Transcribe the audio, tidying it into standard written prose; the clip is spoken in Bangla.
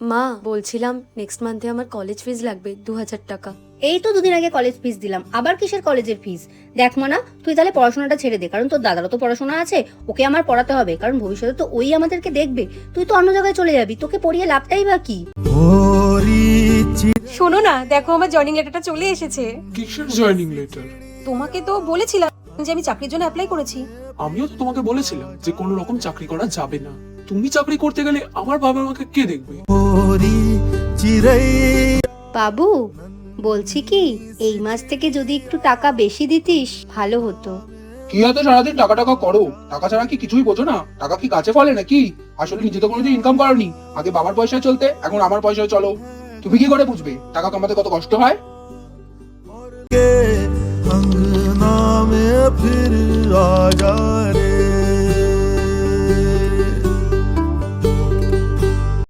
মা বলছিলাম নেক্সট মান্থে আমার কলেজ ফিস লাগবে 2000 টাকা। এই তো দুদিন আগে কলেজ ফিস দিলাম, আবার কিসের কলেজের ফিস? দেখ মানা, তুই তাহলে পড়াশোনাটা ছেড়ে দে, কারণ তোর দাদারও তো পড়াশোনা আছে, ওকে আমার পড়াতে হবে, কারণ ভবিষ্যতে তো ওই আমাদেরকে দেখবে। তুই তো অন্য জায়গায় চলে যাবি, তোকে পড়িয়ে লাভটাই বা কি? শোনো না, দেখো আমার জয়েনিং লেটারটা চলে এসেছে। কিসের জয়েনিং লেটার? তোমাকে তো বলেছিলাম যে আমি চাকরির জন্য অ্যাপ্লাই করেছি। আমিও তো তোমাকে বলেছিলাম যে কোনো রকম চাকরি করা যাবে না। তুমি চাকরি করতে গেলে আমার বাবা মাকে কে দেখবে? বাবু, বলছি কি, এই মাস থেকে যদি একটু টাকা বেশি দিতিস ভালো হতো। কি এত সারাদিন টাকা টাকা করো? টাকা ছাড়া কি কিছুই বোঝো না? টাকা কি গাছে ফলে নাকি? আসলে নিজে তো কোনোদিন ইনকাম করোনি। আগে বাবার পয়সায় চলতে, এখন আমার পয়সায় চলো। তুমি কি করে বুঝবে টাকা কামাতে কত কষ্ট হয়? अंगना में फिर आ जा